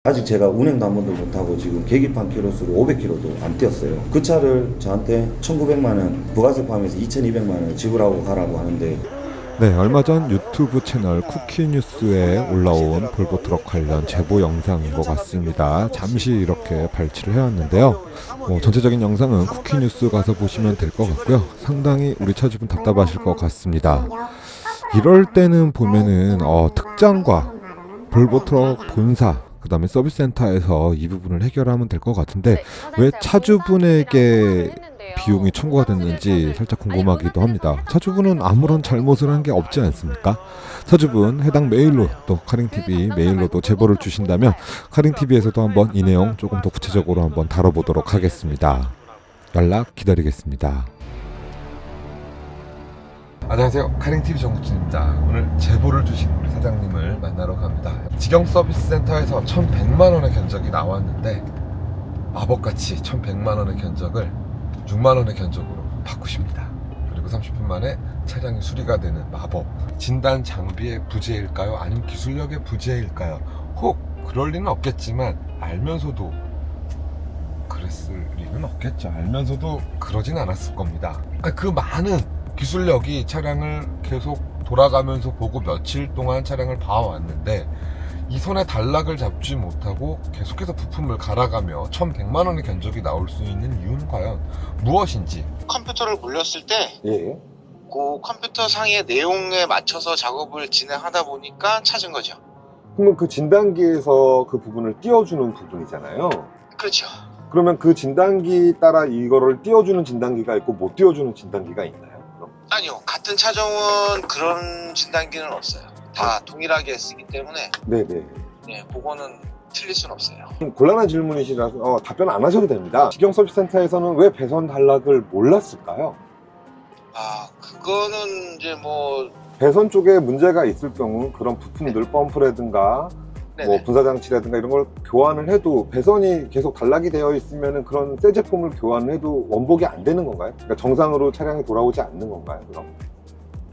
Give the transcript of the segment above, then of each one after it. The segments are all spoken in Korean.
아직 제가 운행도 한 번도 못하고 지금 계기판 키로수로 500km도 안 뛰었어요. 그 차를 저한테 1,900만 원 부가세 포함해서 2,200만 원 지불하고 가라고 하는데, 네, 얼마 전 유튜브 채널 쿠키뉴스에 올라온 볼보트럭 관련 제보 영상인 것 같습니다. 잠시 이렇게 발치를 해왔는데요. 전체적인 영상은 쿠키뉴스 가서 보시면 될 것 같고요. 상당히 우리 차주분 답답하실 것 같습니다. 이럴 때는 보면은 특장과 볼보트럭 본사, 그 다음에 서비스 센터에서 이 부분을 해결하면 될 것 같은데 왜 차주분에게 비용이 청구가 됐는지 살짝 궁금하기도 합니다. 차주분은 아무런 잘못을 한 게 없지 않습니까? 차주분 해당 메일로 또 카링TV 메일로도 제보를 주신다면 카링TV에서도 한번 이 내용 조금 더 구체적으로 한번 다뤄보도록 하겠습니다. 연락 기다리겠습니다. 안녕하세요, 카링TV 정국진입니다. 오늘 제보를 주신 우리 사장님을 만나러 갑니다. 직영 서비스 센터에서 1,100만원의 견적이 나왔는데 마법같이 1,100만원의 견적을 6만원의 견적으로 바꾸십니다. 그리고 30분 만에 차량이 수리가 되는 마법. 진단 장비의 부재일까요? 아니면 기술력의 부재일까요? 혹 그럴 리는 없겠지만 알면서도 그랬을 리는 없겠죠. 알면서도 그러진 않았을 겁니다. 그 많은 기술력이 차량을 계속 돌아가면서 보고 며칠 동안 차량을 봐왔는데 이 손에 단락을 잡지 못하고 계속해서 부품을 갈아가며 1,100만원의 견적이 나올 수 있는 이유는 과연 무엇인지. 컴퓨터를 굴렸을 때 예. 그 컴퓨터 상의 내용에 맞춰서 작업을 진행하다 보니까 찾은 거죠. 그러면 그 진단기에서 그 부분을 띄워주는 부분이잖아요. 그렇죠. 그러면 그 진단기 따라 이거를 띄워주는 진단기가 있고 못 띄워주는 진단기가 있나요? 그럼? 아니요, 같은 차종은 그런 진단기는 없어요. 다 동일하게 쓰기 때문에 네네. 네, 그거는 틀릴 수는 없어요. 곤란한 질문이시라서 답변 안 하셔도 됩니다. 직영 서비스 센터에서는 왜 배선 단락을 몰랐을까요? 그거는 이제 뭐 배선 쪽에 문제가 있을 경우 그런 부품들, 펌프라든가 네네. 분사장치라든가 이런 걸 교환을 해도 배선이 계속 단락이 되어 있으면 그런 새 제품을 교환을 해도 원복이 안 되는 건가요? 그러니까 정상으로 차량이 돌아오지 않는 건가요, 그럼?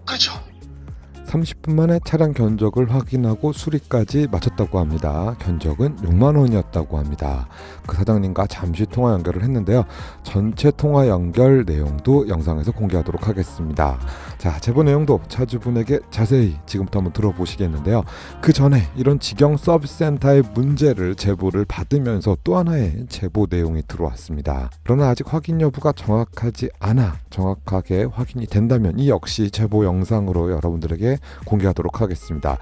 그렇죠. 30분 만에 차량 견적을 확인하고 수리까지 마쳤다고 합니다. 견적은 6만원이었다고 합니다. 그 사장님과 잠시 통화 연결을 했는데요. 전체 통화 연결 내용도 영상에서 공개하도록 하겠습니다. 자, 제보 내용도 차주분에게 자세히 지금부터 한번 들어보시겠는데요. 그 전에 이런 직영 서비스 센터의 문제를 제보를 받으면서 또 하나의 제보 내용이 들어왔습니다. 그러나 아직 확인 여부가 정확하지 않아 정확하게 확인이 된다면 이 역시 제보 영상으로 여러분들에게 공개하도록 하겠습니다.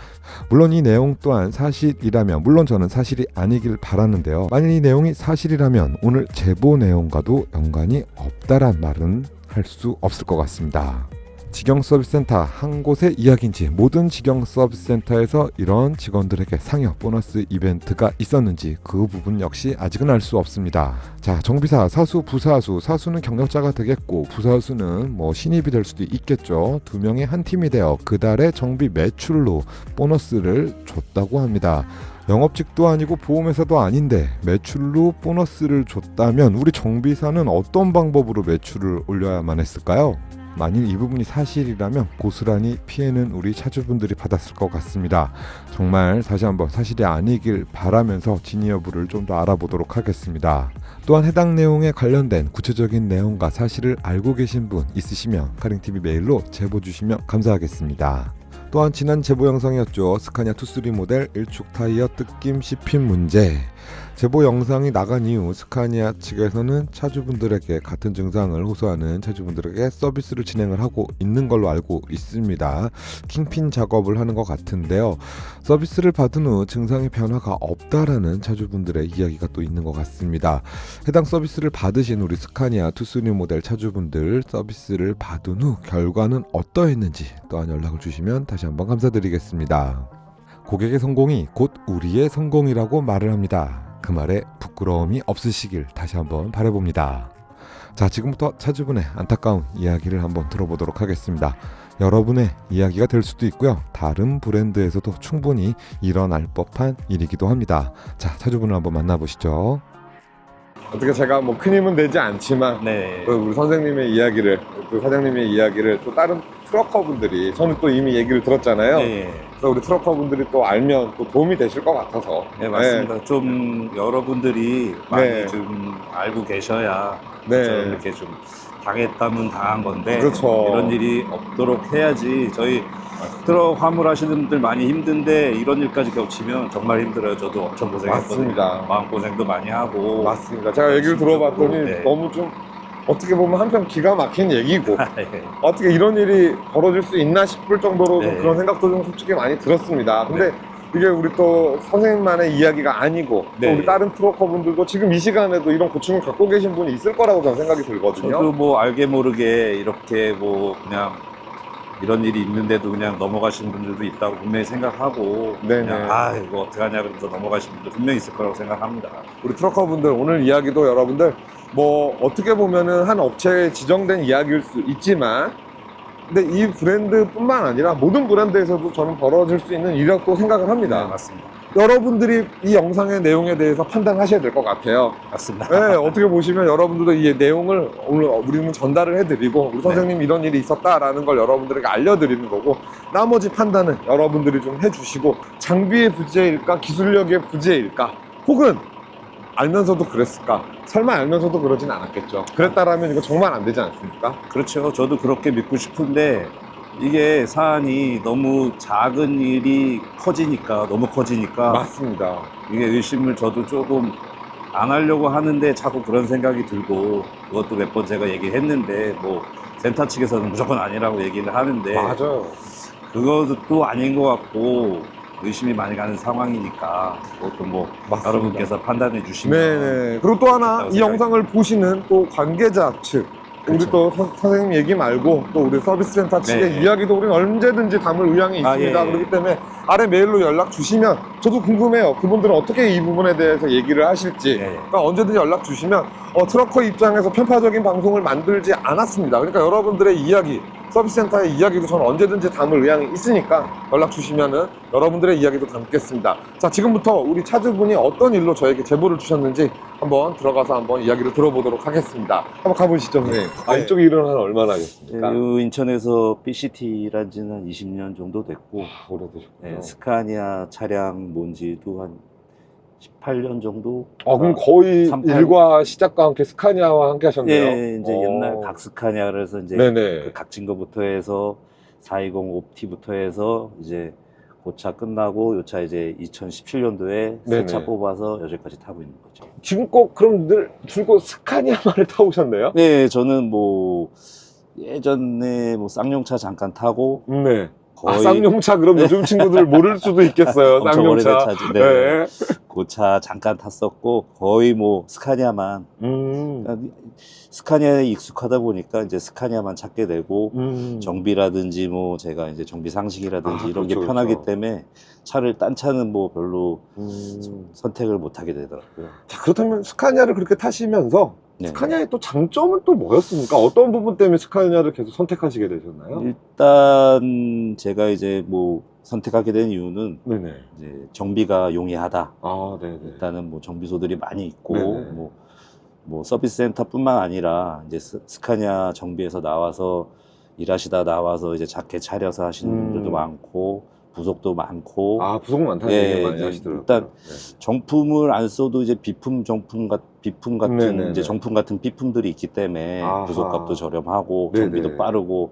물론 이 내용 또한 사실이라면, 물론 저는 사실이 아니길 바라는데요. 만약 이 내용이 사실이라면 오늘 제보 내용과도 연관이 없다란 말은 할 수 없을 것 같습니다. 직영 서비스 센터 한 곳의 이야기인지, 모든 직영 서비스 센터에서 이런 직원들에게 상여 보너스 이벤트가 있었는지 그 부분 역시 아직은 알 수 없습니다. 자, 정비사, 사수, 부사수, 사수는 경력자가 되겠고 부사수는 신입이 될 수도 있겠죠. 두 명이 한 팀이 되어 그달의 정비 매출로 보너스를 줬다고 합니다. 영업직도 아니고 보험회사도 아닌데 매출로 보너스를 줬다면 우리 정비사는 어떤 방법으로 매출을 올려야만 했을까요? 만일 이 부분이 사실이라면 고스란히 피해는 우리 차주분들이 받았을 것 같습니다. 정말 다시 한번 사실이 아니길 바라면서 진위 여부를 좀 더 알아보도록 하겠습니다. 또한 해당 내용에 관련된 구체적인 내용과 사실을 알고 계신 분 있으시면 카링TV 메일로 제보 주시면 감사하겠습니다. 또한 지난 제보 영상이었죠. 스카니아 투쓰리 모델 1축 타이어 뜯김 씹힘 문제. 제보 영상이 나간 이후 스카니아 측에서는 차주분들에게 같은 증상을 호소하는 차주분들에게 서비스를 진행을 하고 있는 걸로 알고 있습니다. 킹핀 작업을 하는 것 같은데요. 서비스를 받은 후 증상의 변화가 없다라는 차주분들의 이야기가 또 있는 것 같습니다. 해당 서비스를 받으신 우리 스카니아 투쓰리 모델 차주분들, 서비스를 받은 후 결과는 어떠했는지 또한 연락을 주시면 다시 한번 감사드리겠습니다. 고객의 성공이 곧 우리의 성공이라고 말을 합니다. 그 말에 부끄러움이 없으시길 다시 한번 바라봅니다. 자, 지금부터 차주분의 안타까운 이야기를 한번 들어보도록 하겠습니다. 여러분의 이야기가 될 수도 있고요. 다른 브랜드에서도 충분히 일어날 법한 일이기도 합니다. 자, 차주분을 한번 만나보시죠. 어떻게 제가 뭐 큰 힘은 되지 않지만 네. 또 우리 선생님의 이야기를 또 사장님의 이야기를 또 다른 트럭커분들이 저는 또 이미 얘기를 들었잖아요. 네. 그래서 우리 트럭커분들이 또 알면 또 도움이 되실 것 같아서. 네, 맞습니다. 좀 여러분들이 많이 네. 좀 알고 계셔야 네. 저는 이렇게 좀 당했다면 당한 건데 그렇죠. 이런 일이 없도록 해야지. 저희 트럭 화물 하시는 분들 많이 힘든데 이런 일까지 겹치면 정말 힘들어요. 저도 엄청 고생했거든요. 맞습니다. 마음고생도 많이 하고. 맞습니다. 제가 얘기를 들어봤더니 네. 너무 좀 어떻게 보면 한편 기가 막힌 얘기고 네. 어떻게 이런 일이 벌어질 수 있나 싶을 정도로 좀 네. 그런 생각도 좀 솔직히 많이 들었습니다. 근데 이게 우리 또 선생님만의 이야기가 아니고 또 네. 우리 다른 트럭커분들도 지금 이 시간에도 이런 고충을 갖고 계신 분이 있을 거라고 저는 생각이 들거든요. 저도 뭐 알게 모르게 이렇게 뭐 그냥 이런 일이 있는데도 그냥 넘어가시는 분들도 있다고 분명히 생각하고 네네. 그냥 아 이거 어떡하냐 그러면서 넘어가시는 분들 분명히 있을 거라고 생각합니다. 우리 트럭커분들 오늘 이야기도 여러분들 뭐 어떻게 보면은 한 업체에 지정된 이야기일 수 있지만 근데 이 브랜드뿐만 아니라 모든 브랜드에서도 저는 벌어질 수 있는 일이라고 생각을 합니다. 네, 맞습니다. 여러분들이 이 영상의 내용에 대해서 판단하셔야 될 것 같아요. 맞습니다. 네, 어떻게 보시면 여러분들도 이 내용을 오늘 우리는 전달을 해드리고 우리 선생님 이런 일이 있었다라는 걸 여러분들에게 알려드리는 거고 나머지 판단은 여러분들이 좀 해주시고 장비의 부재일까 기술력의 부재일까 혹은 알면서도 그랬을까 설마 알면서도 그러진 않았겠죠. 그랬다라면 이거 정말 안 되지 않습니까? 그렇죠. 저도 그렇게 믿고 싶은데 이게 사안이 너무 작은 일이 커지니까 너무 커지니까 맞습니다. 이게 의심을 저도 조금 안 하려고 하는데 자꾸 그런 생각이 들고 그것도 몇 번 제가 얘기를 했는데 뭐 센터 측에서는 무조건 아니라고 얘기를 하는데 맞아요. 그것도 아닌 것 같고 의심이 많이 가는 상황이니까 그것도 뭐 맞습니다. 여러분께서 판단해 주시면 네네. 그리고 또 하나 그렇다고 이 영상을 보시는 또 관계자 측 우리 그렇죠. 또 선생님 얘기 말고 또 우리 서비스 센터 측의 네. 이야기도 우리는 언제든지 담을 의향이 있습니다. 아, 예, 예. 그렇기 때문에 아래 메일로 연락 주시면 저도 궁금해요. 그분들은 어떻게 이 부분에 대해서 얘기를 하실지. 예. 그러니까 언제든지 연락 주시면 트럭커 입장에서 편파적인 방송을 만들지 않았습니다. 그러니까 여러분들의 이야기, 서비스 센터의 이야기도 저는 언제든지 담을 의향이 있으니까 연락 주시면은 여러분들의 이야기도 담겠습니다. 자, 지금부터 우리 차주분이 어떤 일로 저에게 제보를 주셨는지 한번 들어가서 한번 이야기를 들어보도록 하겠습니다. 한번 가보시죠, 선생님. 아, 네. 이쪽 일은 한 얼마나 하셨습니까? 그 인천에서 PCT란 지는 한 20년 정도 됐고 오래되셨군요. 네, 스카니아 차량 뭔지도 한 18년 정도. 그럼 거의 38. 일과 시작과 함께 스카니아와 함께 하셨네요. 예, 이제 옛날 각스카니아 그래서 이제 네네. 그 각진 거부터 해서 420 옵티부터 해서 이제 고차 끝나고 요 차 이제 2017년도에 새 네네. 차 뽑아서 여기까지 타고 있는 거죠. 지금 꼭 그럼 늘 줄곧 스카니아만을 타오셨네요? 네, 저는 뭐 예전에 뭐 쌍용차 잠깐 타고 네. 거의 쌍용차 그럼 요즘 친구들 모를 수도 있겠어요. 엄청 오래된 쌍용차. 차죠. 네. 그 차 잠깐 탔었고 거의 뭐 스카니아만 스카니아에 익숙하다 보니까 이제 스카니아만 찾게 되고 정비라든지 뭐 제가 이제 정비 상식이라든지 이런 게 그렇죠, 편하기 그렇죠. 때문에 차를 딴 차는 뭐 별로 선택을 못 하게 되더라고요. 자, 그렇다면 스카니아를 그렇게 타시면서 네. 스카니아의 또 장점은 또 뭐였습니까? 어떤 부분 때문에 스카니아를 계속 선택하시게 되셨나요? 일단 제가 이제 뭐 선택하게 된 이유는 네네. 이제 정비가 용이하다. 아, 네네. 일단은 뭐 정비소들이 많이 있고 네네. 뭐 서비스 센터뿐만 아니라 이제 스카니아 정비에서 나와서 일하시다 나와서 이제 자켓 차려서 하시는 분들도 많고 부속도 많고 부속 많다는 예, 얘기 많이 이제 하시더라고요. 일단 네. 정품을 안 써도 이제 비품 같은 네네네. 이제 정품 같은 비품들이 있기 때문에 아하. 부속값도 저렴하고 네네. 정비도 빠르고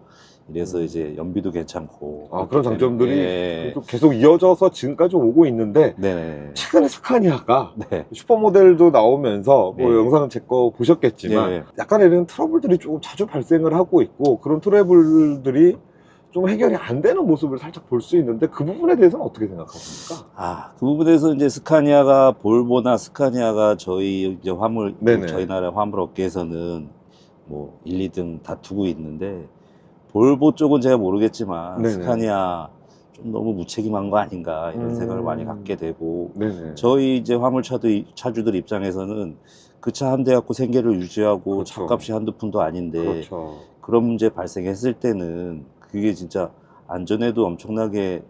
이래서 이제 연비도 괜찮고 그런 장점들이 예. 또 계속 이어져서 지금까지 오고 있는데 네. 최근에 스카니아가 네. 슈퍼모델도 나오면서 뭐 네. 영상은 제 거 보셨겠지만 네. 약간 이런 트러블들이 조금 자주 발생을 하고 있고 그런 트러블들이 좀 해결이 안 되는 모습을 살짝 볼 수 있는데 그 부분에 대해서는 어떻게 생각하십니까? 그 부분에서 이제 스카니아가 볼보나 스카니아가 저희 이제 네네. 저희 나라 화물 업계에서는 뭐 1, 2등 다투고 있는데 볼보 쪽은 제가 모르겠지만 네네. 스카니아 좀 너무 무책임한 거 아닌가 이런 생각을 음. 많이 갖게 되고 네네. 저희 이제 차주들 입장에서는 그 차 한 대 갖고 생계를 유지하고 그렇죠. 차값이 한두 푼도 아닌데 그렇죠. 그런 문제 발생했을 때는 그게 진짜 안전에도 엄청나게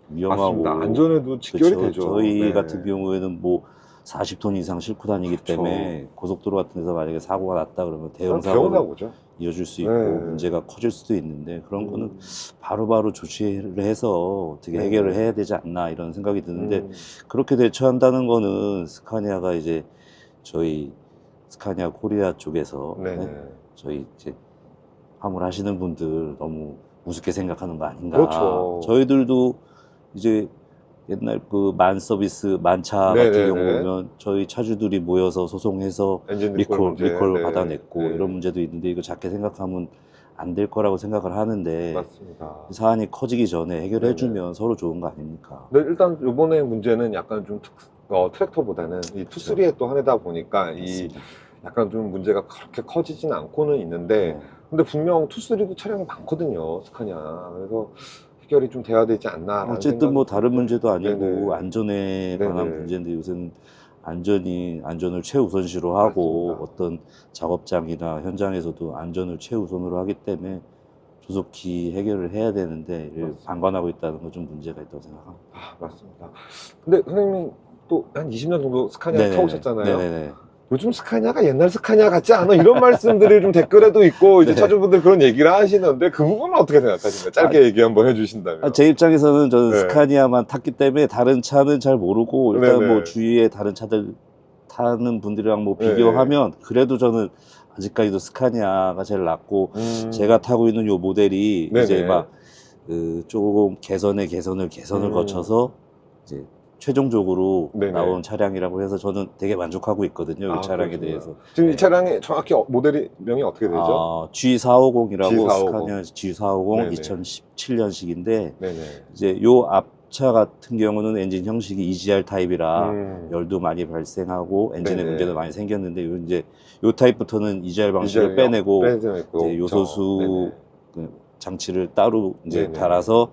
위험하고 맞습니다. 안전에도 직결이 그쵸. 되죠. 저희 네. 같은 경우에는 뭐 40톤 이상 싣고 다니기 그쵸. 때문에 고속도로 같은 데서 만약에 사고가 났다 그러면 대형 대형 사고로 사고죠. 이어질 수 있고 네. 문제가 커질 수도 있는데 그런 거는 바로바로 조치를 해서 어떻게 네. 해결을 해야 되지 않나 이런 생각이 드는데 음. 그렇게 대처한다는 거는 스카니아가 이제 저희 스카니아 코리아 쪽에서 네네. 네? 저희 이제 화물 하시는 분들 너무 우습게 생각하는 거 아닌가. 그렇죠. 저희들도 이제 옛날 그 만 서비스 만차 네네네. 같은 경우 보면 저희 차주들이 모여서 소송해서 엔진 리콜 문제. 네. 받아냈고 네. 이런 문제도 있는데 이거 작게 생각하면 안 될 거라고 생각을 하는데 맞습니다. 사안이 커지기 전에 해결해 네네. 주면 서로 좋은 거 아닙니까? 근데 일단 이번에 문제는 약간 좀 트랙터보다는 이 투쓰리의 또 한 해다 보니까 이 맞습니다. 약간 좀 문제가 그렇게 커지진 않고는 있는데 네. 근데 분명 투쓰리도 차량이 많거든요, 스카니아. 그래서 해결이 좀 돼야 되지 않나. 어쨌든 뭐 다른 문제도 아니고 네네. 안전에 네네. 관한 문제인데 요새는 안전을 최우선시로 하고 맞습니다. 어떤 작업장이나 현장에서도 안전을 최우선으로 하기 때문에 조속히 해결을 해야 되는데 이를 맞습니다. 방관하고 있다는 건 좀 문제가 있다고 생각합니다. 아, 맞습니다. 근데 선생님 또 한 20년 정도 스카니아 네네네. 타오셨잖아요. 네네네. 요즘 스카니아가 옛날 스카니아 같지 않아? 이런 말씀들이 좀 댓글에도 있고 이제 네. 차주분들 그런 얘기를 하시는데 그 부분은 어떻게 생각하십니까? 짧게 얘기 한번 해주신다면. 제 입장에서는 저는 네. 스카니아만 탔기 때문에 다른 차는 잘 모르고 일단 네네. 뭐 주위에 다른 차들 타는 분들이랑 뭐 비교하면 그래도 저는 아직까지도 스카니아가 제일 낫고 제가 타고 있는 요 모델이 네네. 이제 막 조금 개선을 거쳐서 이제 최종적으로 네네. 나온 차량이라고 해서 저는 되게 만족하고 있거든요. 이 차량에 그렇구나. 대해서. 지금 네. 이 차량이 정확히 모델이 명이 어떻게 되죠? G450이라고 G450. 스카니아 G450 네네. 2017년식인데 네네. 이제 요 앞차 같은 경우는 엔진 형식이 EGR 타입이라 음. 열도 많이 발생하고 엔진에 네네. 문제도 많이 생겼는데 이제 요 타입부터는 EGR 방식을 빼내고 이제 요소수 그 장치를 따로 이제 네네. 달아서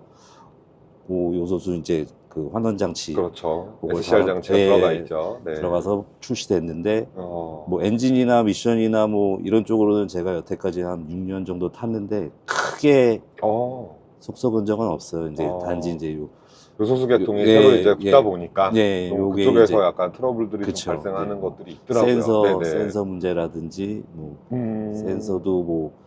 그 요소수 이제 그 환원 장치 그렇죠. 그걸 SCR 장치가 네, 들어가 있죠. 네. 들어가서 출시됐는데 어. 뭐 엔진이나 미션이나 뭐 이런 쪽으로는 제가 여태까지 한 6년 정도 탔는데 크게 속속 흔적은 없어요. 이제 단지 이제 요소수 계통이 예, 새로 이제 붙다 예. 보니까 예, 좀 요게 그쪽에서 이제 약간 트러블들이 그쵸. 좀 발생하는 예. 것들이 있더라고요. 센서 문제라든지 뭐 센서도 뭐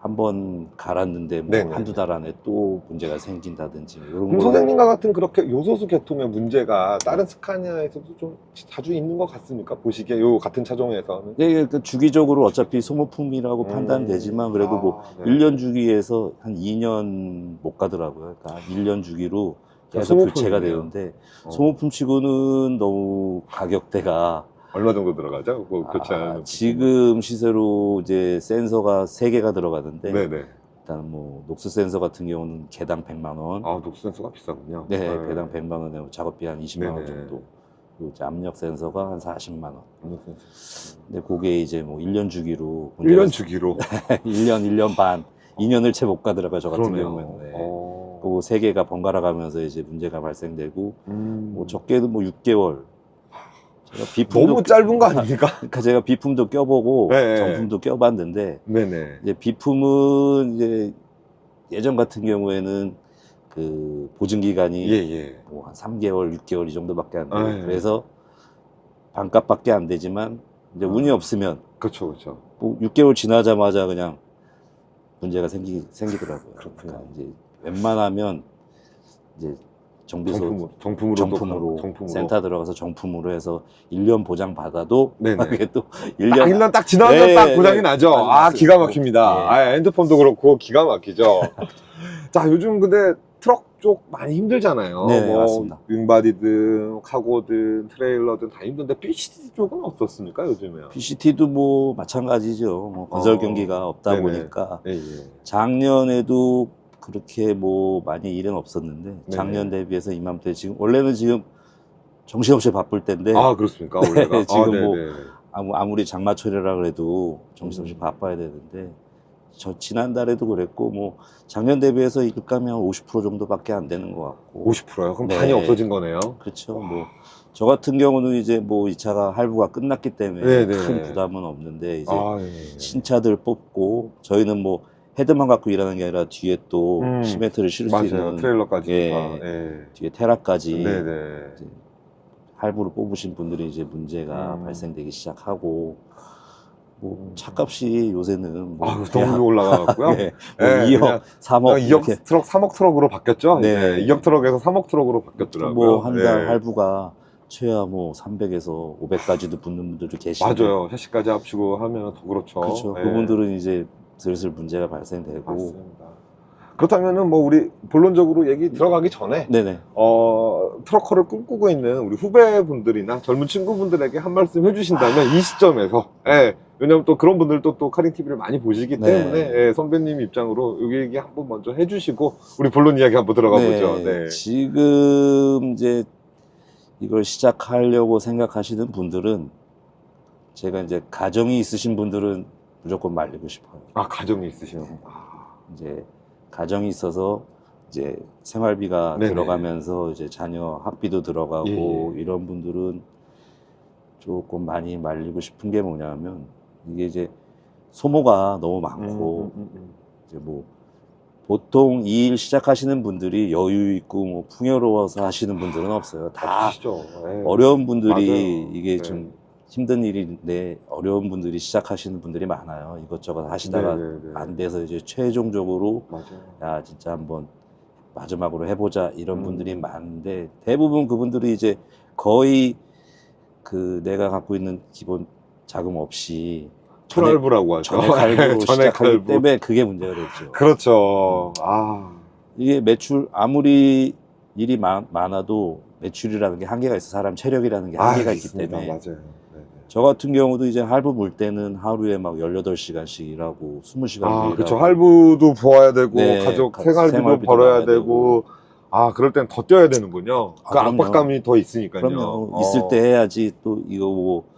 한 번 갈았는데 뭐 네네. 한두 달 안에 또 문제가 생긴다든지 이런 그럼 거 선생님과 같은 그렇게 요소수 계통의 문제가 다른 스카니아에서도 좀 자주 있는 것 같습니까? 보시기에 요 같은 차종에서는? 네, 그 주기적으로 어차피 소모품이라고 판단되지만 그래도 뭐 네. 1년 주기에서 한 2년 못 가더라고요. 그러니까 1년 주기로 계속 소모품이네요. 교체가 되는데 소모품 치고는 너무 가격대가 얼마 정도 들어가죠? 그 교체하는 지금 시세로 이제 센서가 3개가 들어가는데 네네. 일단 뭐 녹스 센서 같은 경우는 개당 100만 원. 녹스 센서가 비싸군요. 네, 개당 100만 원에 작업비 한 20만 원 네네. 정도. 그리고 이제 압력 센서가 한 40만 원. 압력 센서. 근데 그게 이제 뭐 1년 주기로 1년 주기로. 1년 반, 2년을 채 못 가더라고요, 저 같은 그러네요. 경우에는. 네. 그리고 3개가 번갈아 가면서 이제 문제가 발생되고, 뭐 적게도 뭐 6개월. 제가 비품도 너무 짧은 거 아닙니까? 그러니까 제가 비품도 껴보고, 네. 정품도 껴봤는데, 네네. 이제 비품은 이제 예전 같은 경우에는 그 보증기간이 예. 뭐 한 3개월, 6개월 이 정도밖에 안 돼요. 아, 예. 그래서 반값밖에 안 되지만, 이제 운이 없으면, 그렇죠. 뭐 6개월 지나자마자 그냥 문제가 생기더라고요. 그렇구나. 그러니까 이제 웬만하면 이제 정비소 정품으로 센터 들어가서 정품으로 해서 1년 보장 받아도 네네. 그게 또 딱 1년 1년 딱 지나면 네, 딱 고장이 네. 나죠. 맞습니다. 기가 막힙니다. 예. 핸드폰도 그렇고 기가 막히죠. 자, 요즘 근데 트럭 쪽 많이 힘들잖아요. 네, 맞습니다. 윙바디든 카고든 트레일러든 다 힘든데 PCT 쪽은 어떻습니까 요즘에요? PCT도 뭐 마찬가지죠. 뭐 건설 경기가 없다 네네. 보니까 예. 작년에도 그렇게 뭐 많이 일은 없었는데 작년 대비해서 이맘때 지금 원래는 지금 정신없이 바쁠 때인데 그렇습니까? 네, 원래가? 지금 뭐 네네. 아무리 장마철이라 그래도 정신없이 바빠야 되는데 지난달에도 그랬고 뭐 작년 대비해서 일감이 한 50% 정도밖에 안 되는 것 같고 50%요? 그럼 네. 반이 없어진 거네요. 그렇죠. 뭐 저 같은 경우는 이제 뭐 이 차가 할부가 끝났기 때문에 네네. 큰 부담은 없는데 이제 네. 신차들 뽑고 저희는 뭐 헤드만 갖고 일하는 게 아니라 뒤에 또 시멘트를 실을 수 맞아요. 있는 트레일러까지 예, 다. 예. 뒤에 테라까지 네네. 이제 할부로 뽑으신 분들이 이제 문제가 발생되기 시작하고 뭐 차값이 요새는 뭐 너무 올라가고요. 네, 뭐 2억, 3억 2억 이렇게 트럭, 3억 트럭으로 바뀌었죠. 네. 이제 2억 트럭에서 3억 트럭으로 바뀌었더라고요. 뭐 한 달 예. 할부가 최하 뭐 300에서 500까지도 붙는 분들도 계시고 맞아요. 샤시까지 합치고 하면 더 그렇죠. 그렇죠. 예. 그분들은 이제 슬슬 문제가 발생되고 맞습니다. 그렇다면은 뭐 우리 본론적으로 얘기 들어가기 전에 네네. 트럭커를 꿈꾸고 있는 우리 후배분들이나 젊은 친구분들에게 한 말씀 해주신다면 이 시점에서 왜냐면 또 그런 분들도 또 카링 TV를 많이 보시기 네. 때문에 선배님 입장으로 여기 얘기 한번 먼저 해주시고 우리 본론 이야기 한번 들어가 보죠. 네. 지금 이제 이걸 시작하려고 생각하시는 분들은 제가 이제 가정이 있으신 분들은 무조건 말리고 싶어요. 아, 가정이 있으시면 이제 가정이 있어서 이제 생활비가 네네. 들어가면서 이제 자녀 학비도 들어가고 예. 이런 분들은 조금 많이 말리고 싶은 게 뭐냐면 이게 이제 소모가 너무 많고 이제 뭐 보통 이 일 시작하시는 분들이 여유 있고 뭐 풍요로워서 하시는 분들은 없어요. 다 아시죠? 어려운 분들이 맞아요. 이게 네. 좀 힘든 일인데 어려운 분들이 시작하시는 분들이 많아요. 이것저것 하시다가 네네네. 안 돼서 이제 최종적으로 맞아요. 야 진짜 한번 마지막으로 해보자 이런 분들이 음. 많은데 대부분 그분들이 이제 거의 그 내가 갖고 있는 기본 자금 없이 초랄부라고 하죠. 전액 할부로 전액 시작하기 할부. 때문에 그게 문제가 됐죠. 그렇죠. 아, 이게 매출 아무리 일이 많아도 매출이라는 게 한계가 있어. 사람 체력이라는 게 한계가 있기 있습니다. 때문에 맞아요. 네네. 저 같은 경우도 이제 할부 물 때는 하루에 막 18시간씩 일하고 20시간 아, 일하고 그렇죠. 할부도 부어야 되고 네, 가족 생활비도 생활비도 벌어야 나가야 되고. 아, 그럴 땐 더 뛰어야 되는군요. 아, 그 그럼요. 압박감이 더 있으니까요. 그럼요. 있을 때 해야지. 또 이거 뭐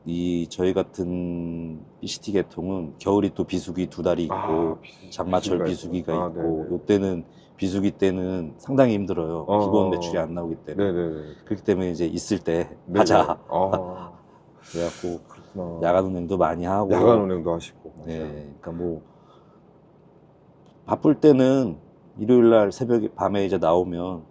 이 저희 같은 PCT 계통은 겨울이 또 비수기 2달이 있고 장마철 비수기가 있고 요때는 비수기 때는 상당히 힘들어요. 기본 매출이 안 나오기 때문에. 네네네. 그렇기 때문에 이제 있을 때 네네. 하자. 아, 그래갖고 그렇구나. 야간 운행도 많이 하고. 야간 운행도 하시고. 네, 그러니까 뭐 바쁠 때는 일요일 날 새벽에 밤에 이제 나오면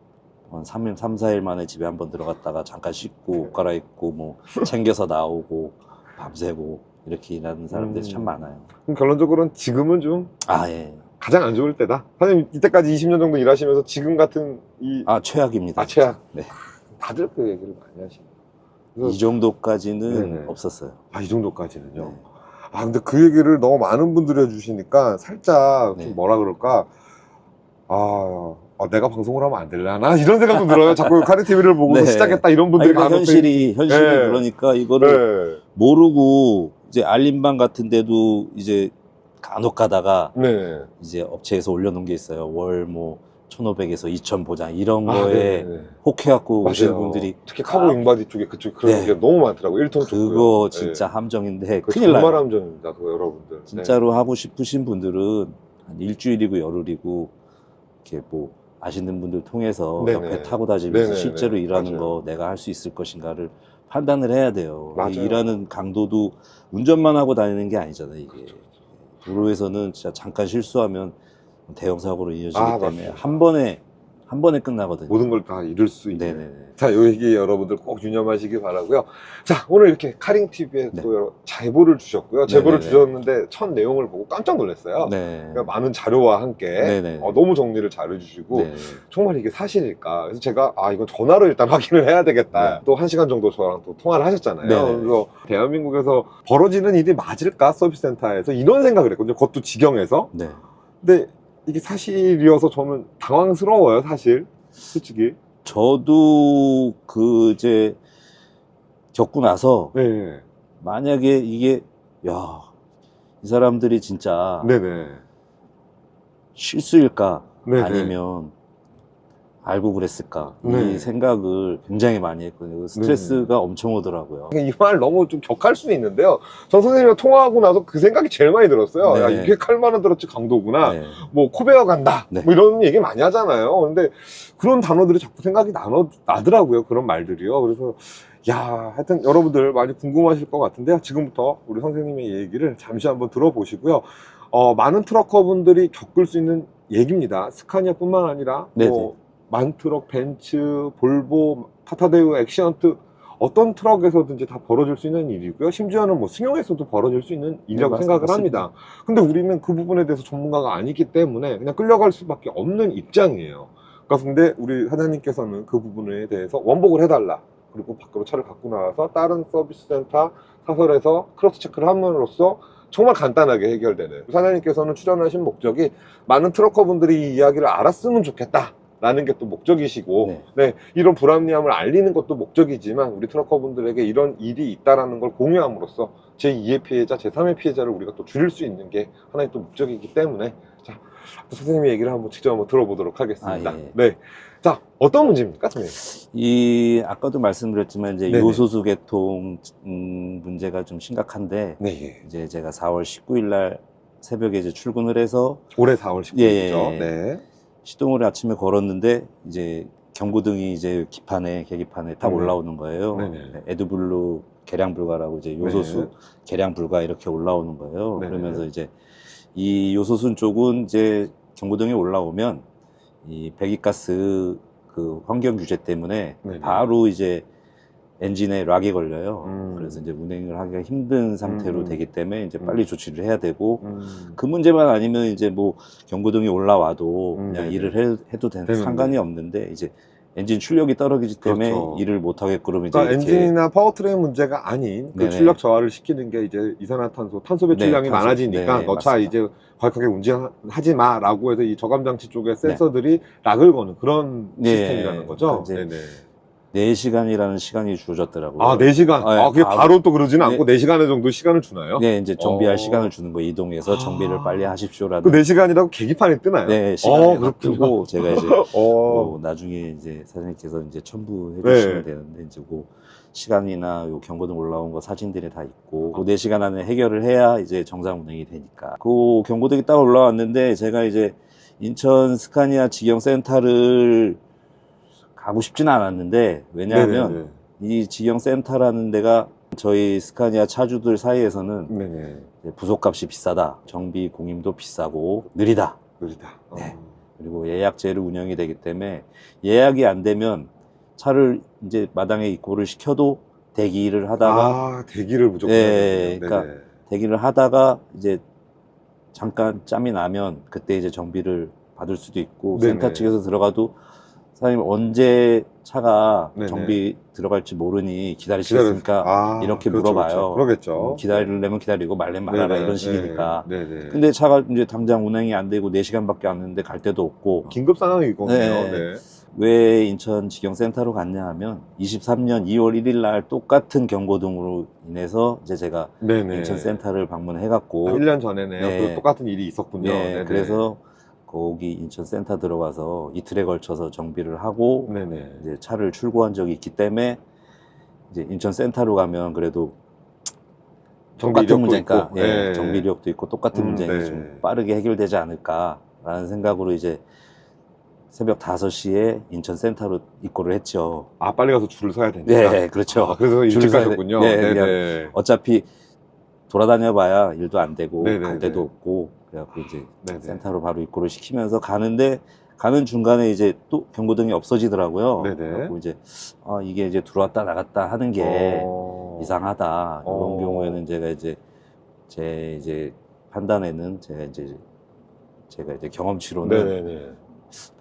한 3일, 3, 4일 만에 집에 한번 들어갔다가 잠깐 씻고 옷 갈아입고 뭐 챙겨서 나오고 밤새고 이렇게 일하는 사람들이 참 많아요. 그럼 결론적으로는 지금은 좀 아, 예. 가장 안 좋을 때다. 사장님 이때까지 20년 정도 일하시면서 지금 같은 아, 최악입니다. 최악. 네. 다들 그 얘기를 많이 하시네요. 이 정도까지는 네네. 없었어요. 아, 이 정도까지는요. 네. 아, 근데 그 얘기를 너무 많은 분들이 해주시니까 살짝 네. 좀 뭐라 그럴까. 내가 방송을 하면 안 되려나? 이런 생각도 들어요. 자꾸 카리 TV를 보고서 네. 시작했다 이런 아니, 분들이 그러니까 현실이 네. 그러니까 이거를 모르고 이제 알림방 같은 데도 이제 간혹 가다가 네. 이제 업체에서 올려놓은 게 있어요. 월 뭐 1,500에서 2,000 보장 이런 아, 거에 네네. 혹해갖고 오시는 맞아요. 분들이 특히 카고 인바디 쪽에 그쪽 그런 네. 게 너무 많더라고요. 1톤 쪽. 그거 진짜 함정인데 그 큰일 정말 나요. 함정입니다. 그거 여러분들. 진짜로 하고 싶으신 분들은 한 일주일이고 열흘이고 이렇게 뭐 아시는 분들 통해서 네네. 옆에 타고 다니면서 네네네. 실제로 일하는 맞아요. 거 내가 할 수 있을 것인가를 판단을 해야 돼요. 맞아요. 이 일하는 강도도 운전만 하고 다니는 게 아니잖아요. 이게 그렇죠. 도로에서는 진짜 잠깐 실수하면 대형 사고로 이어지기 때문에 맞습니다. 한 번에 끝나거든요. 모든 걸 다 잃을 수 있는. 네네네. 자, 요 얘기 여러분들 꼭 유념하시기 바라고요. 자, 오늘 이렇게 카링 TV에 네. 또 여러 제보를 주셨고요. 제보를 네네네. 주셨는데 첫 내용을 보고 깜짝 놀랐어요. 네. 그러니까 많은 자료와 함께 네네. 너무 정리를 잘 해주시고 네. 정말 이게 사실일까? 그래서 제가 이건 전화로 일단 확인을 해야 되겠다. 네. 또 1시간 정도 저랑 또 통화를 하셨잖아요. 네. 그래서 대한민국에서 벌어지는 일이 맞을까? 서비스 센터에서 이런 생각을 했거든요. 그것도 지경에서. 네. 근데 이게 사실이어서 저는 당황스러워요, 사실. 솔직히. 저도 그 이제 겪고 나서 네. 만약에 이게 이 사람들이 진짜 네네. 실수일까 네네. 아니면 알고 그랬을까 네. 이 생각을 굉장히 많이 했거든요. 스트레스가 엄청 오더라고요. 이 말 너무 좀 격할 수는 있는데요. 전 선생님이랑 통화하고 나서 그 생각이 제일 많이 들었어요. 네. 야, 이게 칼만은 들었지 강도구나. 네. 뭐 코베어 간다. 네. 뭐 이런 얘기 많이 하잖아요. 근데 그런 단어들이 자꾸 생각이 나더라고요. 그런 말들이요. 그래서 하여튼 여러분들 많이 궁금하실 것 같은데요. 지금부터 우리 선생님의 얘기를 잠시 한번 들어보시고요. 많은 트럭커분들이 겪을 수 있는 얘기입니다. 스카니아뿐만 아니라 네네. 뭐 만트럭, 벤츠, 볼보, 파타데우, 액시언트 어떤 트럭에서든지 다 벌어질 수 있는 일이고요. 심지어는 뭐 승용에서도 벌어질 수 있는 일이라고 네, 생각을 맞습니다. 합니다. 근데 우리는 그 부분에 대해서 전문가가 아니기 때문에 그냥 끌려갈 수밖에 없는 입장이에요. 그러니까 근데 우리 사장님께서는 그 부분에 대해서 원복을 해달라. 그리고 밖으로 차를 갖고 나와서 다른 서비스 센터 사설에서 크로스 체크를 함으로써 정말 간단하게 해결되는, 사장님께서는 출연하신 목적이 많은 트럭커분들이 이 이야기를 알았으면 좋겠다 라는 게 또 목적이시고, 네. 네, 이런 불합리함을 알리는 것도 목적이지만 우리 트럭커분들에게 이런 일이 있다라는 걸 공유함으로써 제2의 피해자, 제3의 피해자를 우리가 또 줄일 수 있는 게 하나의 또 목적이기 때문에, 자, 선생님의 얘기를 한번 직접 한번 들어보도록 하겠습니다. 아, 예. 네, 자, 어떤 문제입니까, 선생님? 아까도 말씀드렸지만 이제 네네. 요소수 계통 문제가 좀 심각한데, 네, 예. 이제 제가 4월 19일 날 새벽에 이제 출근을 해서 올해 4월 19일이죠. 예. 네. 시동을 아침에 걸었는데 이제 경고등이 이제 계기판에 딱 네. 올라오는 거예요. 네네. 에드블루 개량 불가라고 이제 요소수 네. 개량 불가 이렇게 올라오는 거예요. 네네. 그러면서 이제 이 요소순 쪽은 이제 경고등이 올라오면 이 배기가스 그 환경 규제 때문에 네네. 바로 이제 엔진에 락이 걸려요. 음. 그래서 이제 운행을 하기가 힘든 상태로 되기 때문에 이제 빨리 조치를 해야 되고, 그 음. 문제만 아니면 이제 뭐 경고등이 올라와도 그냥 네네. 일을 해도 되는데. 상관이 없는데, 이제 엔진 출력이 떨어지기 때문에 그렇죠. 일을 못 하게끔 이제 그러니까 이렇게 엔진이나 파워트레인 문제가 아닌 그 네네. 출력 저하를 시키는 게 이제 이산화탄소, 탄소 배출량이 네, 탄소. 많아지니까 네, 너 차 맞습니다. 이제 과격하게 운전하지 마라고 해서 이 저감장치 쪽에 센서들이 락을 거는 그런 네. 시스템이라는 거죠. 그러니까 이제 네네. 4시간이라는 시간이 주어졌더라고요. 아, 4시간. 네, 아, 그게 바로 또 그러지는 네. 않고 4시간 정도 시간을 주나요? 네, 이제 정비할 어. 시간을 주는 거, 이동해서 아. 정비를 빨리 하십시오라는. 그 4시간이라고 계기판에 뜨나요? 네, 시간을 그렇군요. 뜨고 제가 이제 어. 나중에 이제 사장님께서 이제 첨부해 네. 주시면 되는데, 이제 그 시간이나 요 경고등 올라온 거 사진들이 다 있고, 그 4시간 안에 해결을 해야 이제 정상 운행이 되니까. 그 경고등이 딱 올라왔는데, 제가 이제 인천 스카니아 직영센터를 가고 싶지는 않았는데, 왜냐하면 네네네. 이 직영센터라는 데가 저희 스카니아 차주들 사이에서는 네네. 이제 부속값이 비싸다, 정비 공임도 비싸고 느리다, 느리다. 네. 그리고 예약제로 운영이 되기 때문에 예약이 안 되면 차를 이제 마당에 입고를 시켜도 대기를 하다가 아, 대기를 무조건 네, 해야 되는군요. 그러니까 네네. 대기를 하다가 이제 잠깐 짬이 나면 그때 이제 정비를 받을 수도 있고, 네네. 센터 측에서 들어가도 사장님 언제 차가 네네. 정비 들어갈지 모르니 기다리시겠습니까? 아, 이렇게 그렇죠, 물어봐요. 그러겠죠. 기다리려면 기다리고 말려면 말아라, 네네, 이런 식이니까. 네네. 근데 차가 이제 당장 운행이 안 되고 4시간밖에 안 됐는데 갈 데도 없고, 긴급 상황이거든요. 네. 네. 왜 인천 직영센터로 갔냐 하면 23년 2월 1일 날 똑같은 경고등으로 인해서 이제 제가 네네. 인천 센터를 방문해 갖고 1년 전에네요. 네. 그 똑같은 일이 있었군요. 네, 네네. 그래서 거기 인천 센터 들어가서 이틀에 걸쳐서 정비를 하고 네네. 이제 차를 출고한 적이 있기 때문에, 이제 인천 센터로 가면 그래도 정비 똑같은 이력도 문제니까, 있고. 예, 네. 정비 이력도 있고 똑같은 문제니까 네. 좀 빠르게 해결되지 않을까라는 생각으로 이제 새벽 5시에 인천 센터로 입고를 했죠. 아, 빨리 가서 줄을 서야 되니까. 네, 그렇죠. 아, 그래서 일찍 줄을 서야 가셨군요. 돼. 네네. 네, 그냥 어차피 돌아다녀 봐야 일도 안 되고 네네네. 갈 데도 없고, 그래갖고 이제 네네. 센터로 바로 입고를 시키면서 가는데, 가는 중간에 이제 또 경고등이 없어지더라고요. 네네. 그래갖고 이제 이게 이제 들어왔다 나갔다 하는 게 이상하다. 이런 어. 경우에는 제가 이제 제 이제 판단에는 제가 이제 경험치로는 네네네.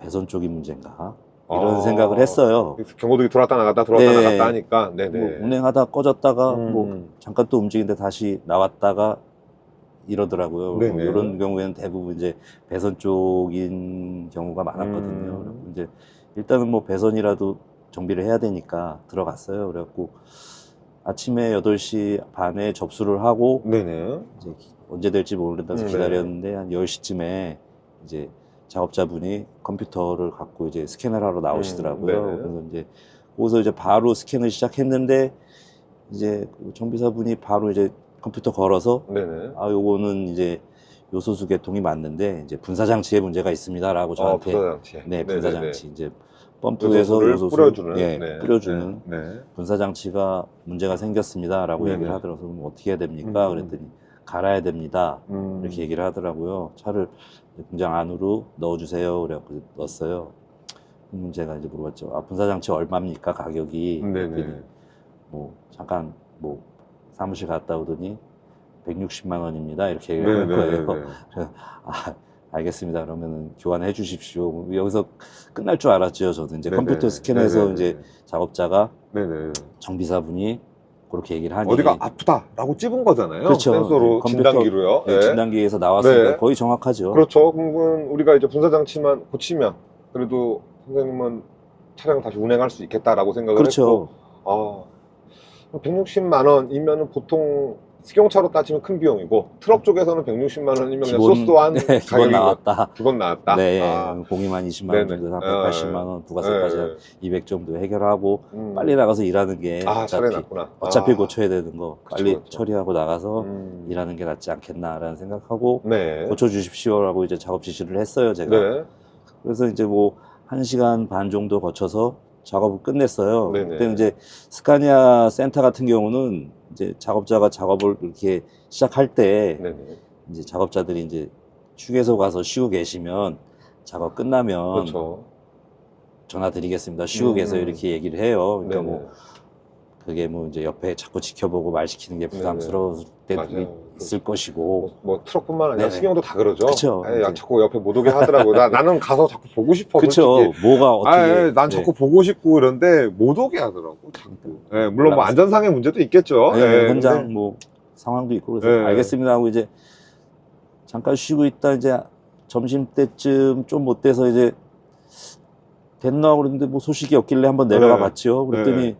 배선 쪽이 문제인가 이런 아. 생각을 했어요. 경고등이 들어왔다 나갔다 들어왔다 네. 나갔다 하니까. 네네. 뭐 운행하다 꺼졌다가 음. 뭐 잠깐 또 움직이는데 다시 나왔다가 이러더라고요. 네네. 이런 경우에는 대부분 이제 배선 쪽인 경우가 많았거든요. 음. 그래서 이제 일단은 뭐 배선이라도 정비를 해야 되니까 들어갔어요. 그래갖고 아침에 8시 반에 접수를 하고 네네. 이제 언제 될지 모른다서 네. 기다렸는데 한 10시쯤에 이제 작업자분이 컴퓨터를 갖고 이제 스캔을 하러 나오시더라고요. 네네. 그래서 이제 거기서 이제 바로 스캔을 시작했는데, 이제 그 정비사분이 바로 이제 컴퓨터 걸어서 네네. 요거는 이제 요소수 계통이 맞는데 이제 분사장치에 문제가 있습니다라고 저한테 분사장치. 네, 네네네. 분사장치 이제 펌프에서 요소수를 요소수 뿌려주는. 예, 네. 뿌려주는 네. 네. 분사장치가 문제가 생겼습니다라고 네네. 얘기를 하더라고요. 그럼 어떻게 해야 됩니까? 그랬더니 갈아야 됩니다. 이렇게 얘기를 하더라고요. 차를 공장 안으로 넣어주세요. 그래갖고 넣었어요. 제가 이제 물어봤죠. 아, 분사장치 얼마입니까? 가격이. 네네. 그랬더니 뭐 잠깐 뭐 사무실 갔다 오더니 160만 원입니다. 이렇게 얘기를 할 거예요. 그래서 아, 알겠습니다. 그러면은 교환해 주십시오. 여기서 끝날 줄 알았죠. 저는 이제 네네. 컴퓨터 스캔해서 네네. 이제 작업자가 네네. 정비사분이 그렇게 얘기를 하니 어디가 아프다라고 찝은 거잖아요. 그렇죠. 센서로 네, 컴퓨터, 진단기로요. 네, 네. 진단기에서 나왔으니까 네. 거의 정확하죠. 그렇죠. 그러면 우리가 이제 분사장치만 고치면 그래도 선생님은 차량 다시 운행할 수 있겠다라고 생각을 그렇죠. 했고, 160만 원이면 보통 승용차로 따지면 큰 비용이고 트럭 쪽에서는 160만 원이면 그냥 소소한 네, 기본 가격인 것. 나왔다. 기본 나왔다. 네, 아, 공이만 20만 원 네네. 정도, 한 180만 원, 부가세까지 네. 한 200 정도 해결하고 음. 빨리 나가서 일하는 게 차례 났구나. 어차피 고쳐야 되는 거 그쵸, 빨리 그쵸. 처리하고 나가서 음. 일하는 게 낫지 않겠나라는 생각하고 네. 고쳐주십시오라고 이제 작업 지시를 했어요, 제가. 네. 그래서 이제 뭐 1시간 반 정도 거쳐서 작업을 끝냈어요. 네네. 그때 이제 스카니아 센터 같은 경우는 이제 작업자가 작업을 이렇게 시작할 때 네네. 이제 작업자들이 이제 휴게소 가서 쉬고 계시면 작업 끝나면 그렇죠. 전화 드리겠습니다. 쉬고 계세요. 이렇게 얘기를 해요. 그러니까 네네. 뭐 그게 뭐 이제 옆에 자꾸 지켜보고 말 시키는 게 부담스러울 때도 맞아요. 있을 것이고. 뭐 트럭뿐만 아니라 네네. 승용도 다 그러죠. 그쵸. 아니, 이제. 자꾸 옆에 못 오게 하더라고. 나는 가서 자꾸 보고 싶어. 그쵸. 솔직히. 뭐가 어떻게. 난 네. 자꾸 보고 싶고 그런데 못 오게 하더라고. 자꾸. 예, 물론 뭐 안전상의 문제도 있겠죠. 네, 예, 현장 근데- 뭐 상황도 있고 그래서 네. 알겠습니다 하고 이제 잠깐 쉬고 있다 이제 점심 때쯤 좀 못 돼서 이제 됐나 그랬는데 뭐 소식이 없길래 한번 내려가 네. 봤죠. 그랬더니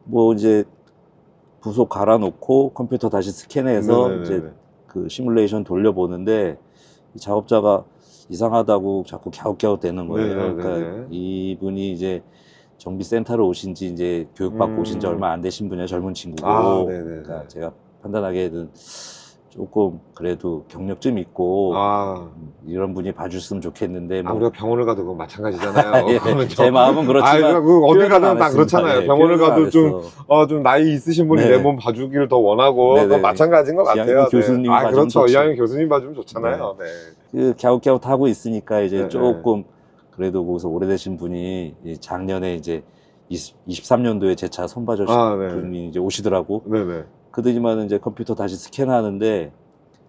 뭐 이제 부속 갈아놓고 컴퓨터 다시 스캔해서 네네네네. 이제 그 시뮬레이션 돌려보는데 이 작업자가 이상하다고 자꾸 갸웃갸웃 되는 거예요. 네네네네. 그러니까 이분이 이제 정비센터로 오신 지 이제 교육받고 오신 지 얼마 안 되신 분이에요. 젊은 친구고. 네네. 그러니까 제가 판단하기에는 조금 그래도 경력 좀 있고 이런 분이 봐줬으면 좋겠는데 뭐 우리가 병원을 가도 그건 마찬가지잖아요. 예, 그러면 제 마음은 그렇지만 그 어디 표현은 가든 안 다 했습니다. 그렇잖아요. 예, 병원을 표현은 가도 안 좀 했어. 좀 나이 있으신 분이 네. 내 몸 봐주기를 더 원하고 네네. 그건 마찬가지인 것 이왕이면 같아요. 교수님이 봐주면 그렇죠. 좋지. 이왕이면 교수님 봐주면 좋잖아요. 네. 그 갸웃갸웃 하고 있으니까 이제 네, 조금 그래도 거기서 오래되신 분이 이 작년에 이제 23년도에 제 차 손봐주신 네. 분이 이제 오시더라고. 네네. 그러더니만 이제 컴퓨터 다시 스캔하는데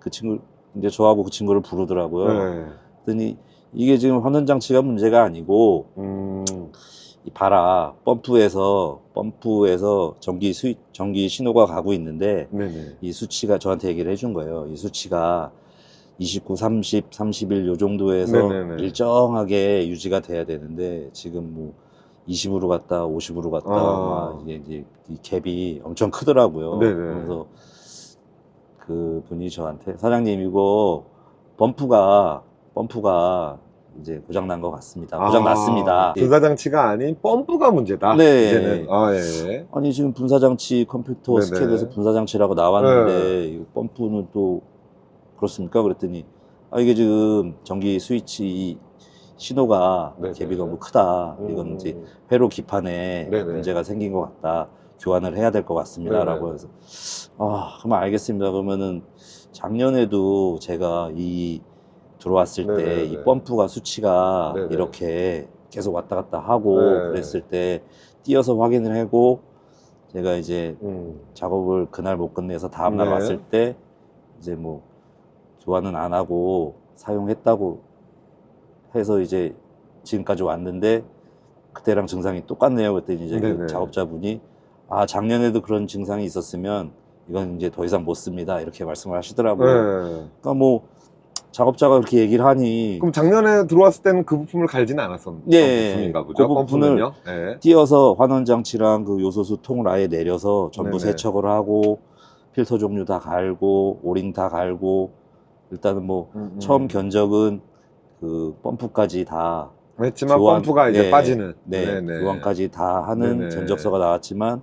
그 친구 이제 저하고 그 친구를 부르더라고요. 네. 그랬더니 이게 지금 환원 장치가 문제가 아니고 이 봐라 펌프에서 전기 신호가 가고 있는데 네네. 이 수치가 저한테 얘기를 해준 거예요. 이 수치가 29, 30, 31 요 정도에서 네네네. 일정하게 유지가 돼야 되는데 지금 뭐 20으로 갔다 50으로 갔다 막 이게 이 갭이 엄청 크더라고요. 네네. 그래서 그 분이 저한테 사장님 이거 펌프가 이제 고장 난 것 같습니다. 고장 났습니다. 분사장치가 아닌 펌프가 문제다. 네. 이제는. 예. 아니 지금 분사장치 컴퓨터 네네. 스캔해서 분사장치라고 나왔는데 이 펌프는 또 그렇습니까? 그랬더니 이게 지금 전기 스위치 이 신호가 네네. 갭이 너무 크다. 이건 이제 회로 기판에 네네. 문제가 생긴 것 같다. 교환을 해야 될 것 같습니다. 네네. 라고 해서 그럼 알겠습니다. 그러면은 작년에도 제가 들어왔을 때 네네네. 이 펌프가 수치가 네네. 이렇게 계속 왔다 갔다 하고 네. 그랬을 때 띄어서 확인을 하고 제가 이제 작업을 그날 못 끝내서 다음날 네. 왔을 때 이제 뭐 교환은 안 하고 사용했다고 해서 이제 지금까지 왔는데 그때랑 증상이 똑같네요. 그랬더니 이제 그 네네. 작업자분이 작년에도 그런 증상이 있었으면 이건 이제 더 이상 못 씁니다. 이렇게 말씀을 하시더라고요. 그러니까 뭐 작업자가 그렇게 얘기를 하니 그럼 작년에 들어왔을 때는 그 부품을 갈지는 않았었던 부품인가 보죠? 그 부분을 펌프는요? 네. 띄어서 환원 장치랑 그 요소수 통을 아예 내려서 전부 네네. 세척을 하고 필터 종류 다 갈고 오링 다 갈고 일단은 뭐 처음 견적은 그 펌프까지 다 했지만 교환, 펌프가 이제 네, 빠지는. 네, 네네. 교환까지 다 하는 네네. 전적서가 나왔지만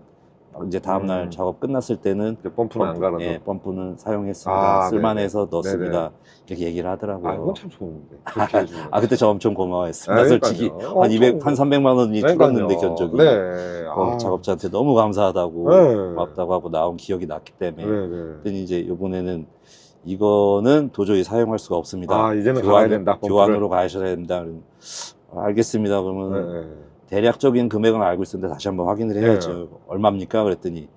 이제 다음날 작업 끝났을 때는 이제 펌프는 안 갈아서. 펌프는 사용했습니다. 쓸만해서 네네. 넣었습니다. 네네. 이렇게 얘기를 하더라고요. 이건 참 좋은데. 그렇게 해주면. 그때 저 엄청 고마워했습니다. 솔직히 그러니까요. 한 200, 한 300만 원이 줄었는데 그러니까요. 견적이. 네. 작업자한테 너무 감사하다고 네. 고맙다고 하고 나온 기억이 났기 때문에 네네. 그랬더니 이제 이번에는 이거는 도저히 사용할 수가 없습니다. 이제는 가야 된다. 펌프를. 교환으로 가셔야 된다. 알겠습니다. 그러면 네. 대략적인 금액은 알고 있었는데 다시 한번 확인을 해야죠. 얼마입니까? 그랬더니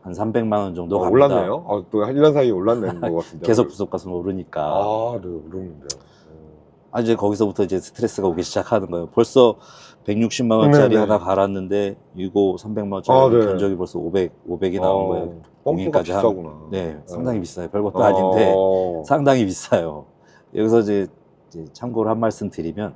한 300만 원 정도 갑니다. 올랐네요. 또 1년 사이에 올랐는 것 같은데. 계속 부속가스는 오르니까. 아, 네, 오르는데요. 이제 거기서부터 이제 스트레스가 오기 시작하는 거예요. 벌써 160만 원짜리 네네. 하나 갈았는데 이거 300만 원짜리 아, 네. 견적이 벌써 500이 나온 거예요. 펌프가 공인까지 비싸구나. 네, 상당히 비싸요. 별것도 아닌데 상당히 비싸요. 여기서 이제 참고로 한 말씀 드리면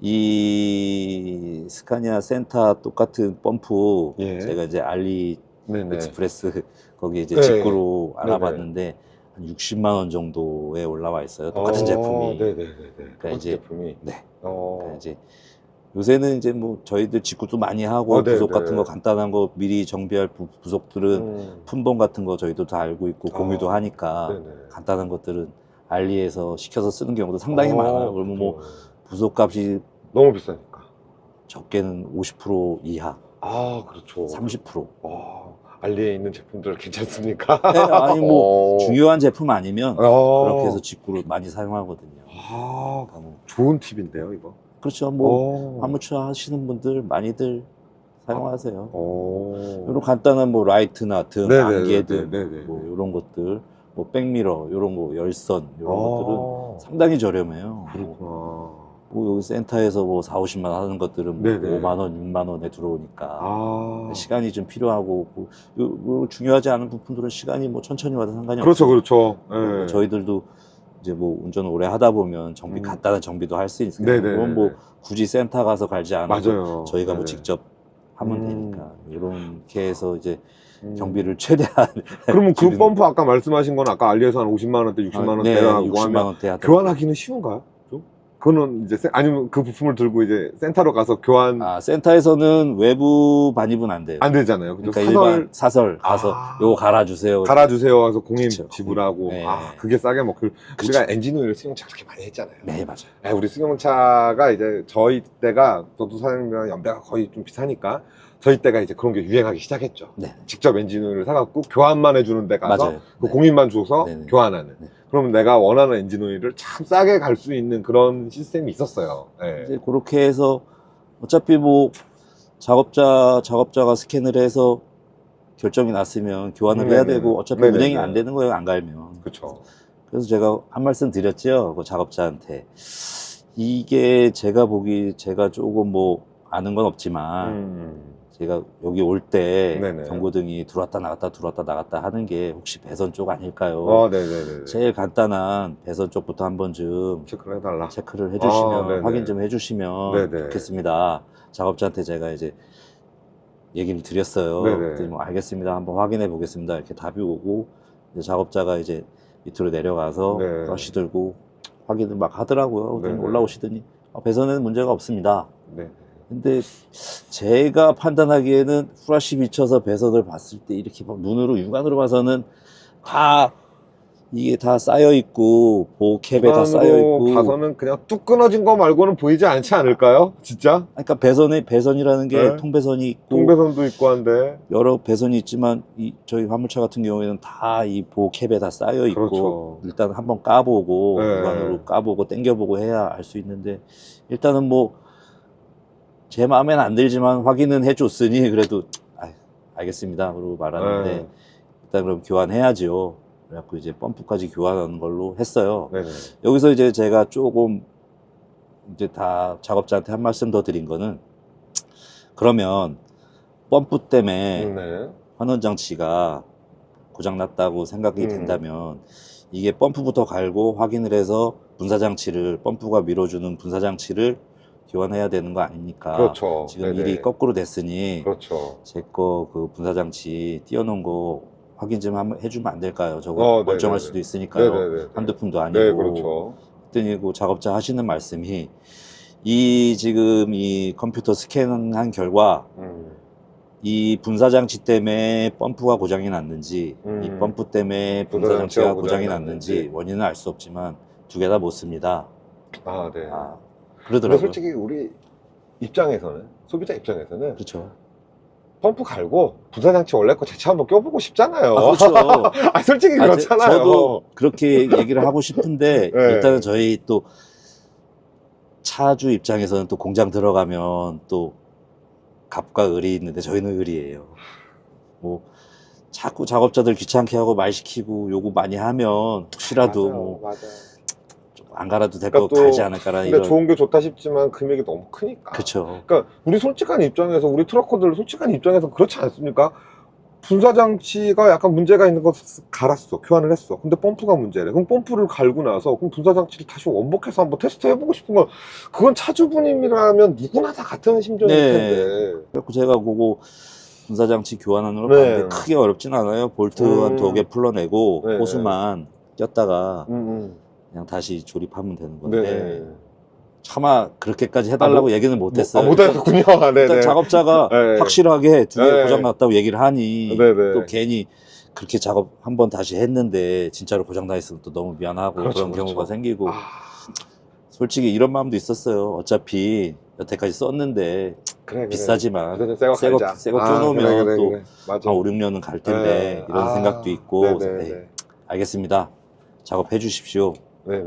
이 스카니아 센타 똑같은 펌프 예. 제가 이제 알리 네네. 익스프레스 거기 이제 네. 직구로 알아봤는데 한 60만 원 정도에 올라와 있어요. 똑같은 제품이. 네네네. 그러니까 이제 제품이. 네. 어. 그러니까 이제 요새는 이제 뭐 저희들 직구도 많이 하고 네, 부속 네. 같은 거 간단한 거 미리 정비할 부속들은 품번 같은 거 저희도 다 알고 있고 공유도 하니까 네네. 간단한 것들은 알리에서 시켜서 쓰는 경우도 상당히 많아요. 그러면 뭐 부속값이 너무 비싸니까. 적게는 50% 이하, 아, 그렇죠. 30%. 알리에 있는 제품들 괜찮습니까? 네, 아니 뭐 어. 중요한 제품 아니면 그렇게 해서 직구를 많이 사용하거든요. 아, 좋은 팁인데요, 이거. 그렇죠. 뭐 아무추 하시는 분들 많이들 사용하세요. 이런 간단한 뭐 라이트나 등, 네네네, 안개 등, 네네네. 뭐 이런 것들, 뭐 백미러, 이런 거 열선 이런 것들은 아, 상당히 저렴해요. 그렇구나. 뭐 여기 센터에서 뭐 4, 50만 원 하는 것들은 뭐 네네. 5만 원, 6만 원에 들어오니까 아, 시간이 좀 필요하고 뭐, 요 중요하지 않은 부품들은 시간이 뭐 천천히 와도 상관이 그렇죠, 없어요. 그렇죠. 네. 저희들도 이제 뭐 운전을 오래 하다 보면 정비 간단한 정비도 할 수 있으니까 네네네. 그건 뭐 굳이 센터 가서 갈지 않아도 맞아요. 저희가 뭐 네네. 직접 하면 되니까 이렇게 해서 이제 음. 경비를 최대한 그러면 그 줄이는- 펌프 아까 말씀하신 건 아까 알리에서 한 50만 원대, 60만 원대 네, 하고 60만 하면 원대 하더라고요. 교환하기는 쉬운가요? 좀? 그거는 이제 아니면 그 부품을 들고 이제 센터로 가서 교환 센터에서는 외부 반입은 안 돼요. 안 되잖아요. 그죠? 그러니까 일반 사설 가서 아. 요거 갈아주세요. 갈아주세요 하서 공임 그쵸. 지불하고 네. 그게 싸게 먹고 그쵸. 우리가 엔진 오일 승용차 그렇게 많이 했잖아요. 네, 맞아요. 네, 우리 승용차가 이제 저희 때가 저도 사장님이랑 연배가 거의 좀 비슷하니까 저희 때가 이제 그런 게 유행하기 시작했죠. 네, 직접 엔진 오일을 사갖고 교환만 해주는 데 가서 맞아요. 그 네. 공임만 줘서 네네. 교환하는. 네. 그러면 내가 원하는 엔진 오일을 참 싸게 갈 수 있는 그런 시스템이 있었어요. 네. 이제 그렇게 해서 어차피 뭐 작업자가 스캔을 해서 결정이 났으면 교환을 해야 네네. 되고 어차피 네네네. 운행이 안 되는 거예요, 안 갈면. 그렇죠. 그래서 제가 한 말씀 드렸죠, 그 작업자한테. 이게 제가 조금 뭐 아는 건 없지만 제가 여기 올 때 네네. 경고등이 들어왔다 나갔다 하는 게 혹시 배선 쪽 아닐까요? 네네네. 제일 간단한 배선 쪽부터 한 번쯤 체크를 해달라. 체크를 해주시면 네네. 확인 좀 해주시면 네네. 좋겠습니다. 작업자한테 제가 이제 얘기를 드렸어요. 네네. 그랬더니 뭐 알겠습니다. 한번 확인해 보겠습니다. 이렇게 답이 오고 이제 작업자가 이제 밑으로 내려가서 네. 브러쉬 들고 확인을 막 하더라고요. 그랬더니 네네. 올라오시더니 배선에는 문제가 없습니다. 네. 근데 제가 판단하기에는 후라시 비춰서 배선을 봤을 때 이렇게 막 눈으로 육안으로 봐서는 다 이게 다 쌓여 있고 보호캡에 다 쌓여 있고 봐서는 그냥 뚝 끊어진 거 말고는 보이지 않지 않을까요? 진짜? 그러니까 배선이라는 게 네. 통배선이 있고 통배선도 있고 한데. 여러 배선이 있지만 저희 화물차 같은 경우에는 다 이 보호캡에 다 쌓여 있고 그렇죠. 일단 한번 까보고 네. 육안으로 까보고 당겨보고 해야 알 수 있는데 일단은 뭐 제 마음에는 안 들지만 확인은 해줬으니 그래도 알겠습니다 그러고 말하는데 네. 일단 그럼 교환해야죠. 그래갖고 이제 펌프까지 교환하는 걸로 했어요. 네네. 여기서 이제 제가 조금 이제 다 작업자한테 한 말씀 더 드린 거는 그러면 펌프 때문에 네. 환원 장치가 고장 났다고 생각이 된다면 이게 펌프부터 갈고 확인을 해서 분사 장치를 펌프가 밀어주는 분사 장치를 교환해야 되는 거 아닙니까? 그렇죠. 지금 네네. 일이 거꾸로 됐으니 그렇죠. 제 거 그 분사 장치 띄워놓은 거 확인 좀 한번 해주면 안 될까요? 저거 멀쩡할 네네네. 수도 있으니까요. 네네네. 한두 푼도 아니고. 네, 그렇죠. 그랬더니 그 작업자 하시는 말씀이 이 지금 이 컴퓨터 스캔한 결과 이 분사 장치 때문에 펌프가 고장이 났는지 이 펌프 때문에 분사 장치가 고장이 났는지 원인은 알 수 없지만 두 개 다 못 씁니다. 네. 그러더라고요. 근데 솔직히 우리 입장에서는, 소비자 입장에서는 그렇죠. 펌프 갈고 분사장치 원래 거 제차 한번 껴보고 싶잖아요. 그렇죠. 솔직히 그렇잖아요. 저도 그렇게 얘기를 하고 싶은데 네. 일단은 저희 또 차주 입장에서는 또 공장 들어가면 또 갑과 을이 있는데 저희는 을이에요. 뭐 자꾸 작업자들 귀찮게 하고 말 시키고 요구 많이 하면 혹시라도 뭐 안 갈아도 될 거 그러니까 갈지 않을까라는 근데 이런. 좋은 게 좋다 싶지만 금액이 너무 크니까. 그쵸. 그러니까 우리 솔직한 입장에서 우리 트럭커들 솔직한 입장에서 그렇지 않습니까? 분사 장치가 약간 문제가 있는 거 갈았어, 교환을 했어. 근데 펌프가 문제래. 그럼 펌프를 갈고 나서 그럼 분사 장치를 다시 원복해서 한번 테스트 해보고 싶은 건 그건 차주분님이라면 누구나 다 같은 심정일 네. 텐데. 그래서 제가 그거 분사장치 교환하는 걸 네. 봤는데 크게 어렵진 않아요. 볼트 한 2개 풀러내고 네. 호스만 꼈다가 음. 그냥 다시 조립하면 되는 건데 네. 차마 그렇게까지 해달라고 얘기는 못했어요. 못했군요. 일단 네네. 작업자가 네. 확실하게 두 개 네. 고장 났다고 얘기를 하니 네네. 또 괜히 그렇게 작업 한 번 다시 했는데 진짜로 고장 나 있으면 또 너무 미안하고 그렇죠, 그런 그렇죠. 경우가 생기고 아, 솔직히 이런 마음도 있었어요. 어차피 여태까지 썼는데 그래. 비싸지만 새거 새거 갈자. 쪼놓으면 또 맞아. 한 5, 6년은 갈 텐데 네. 이런 생각도 있고 네네. 그래서 에이, 알겠습니다. 작업해 주십시오. 네네.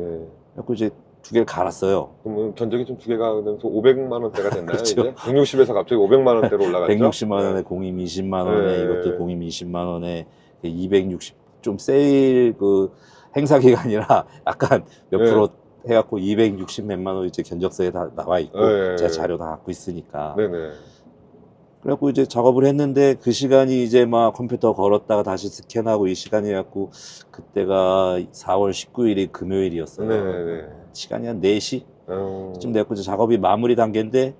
그래서 이제 두 개를 갈았어요. 그럼 견적이 좀 두 개가 되면서 500만 원대가 됐나요? 그렇죠. 이제 160에서 갑자기 500만 원대로 올라갔죠. 160만 원에 공임 20만 원에 네. 이것도 공임 20만 원에 260 좀 세일 그 행사 기간이라 약간 몇 네. 프로 해갖고 260 몇만 원 이제 견적서에 다 나와 있고 네. 제가 자료 다 갖고 있으니까 네네. 그래갖고 이제 작업을 했는데 그 시간이 이제 막 컴퓨터 걸었다가 다시 스캔하고 이 시간이 갖고 그때가 4월 19일이 금요일이었어요. 네네네. 시간이 한 4시? 음. 쯤 됐고 이제 작업이 마무리 단계인데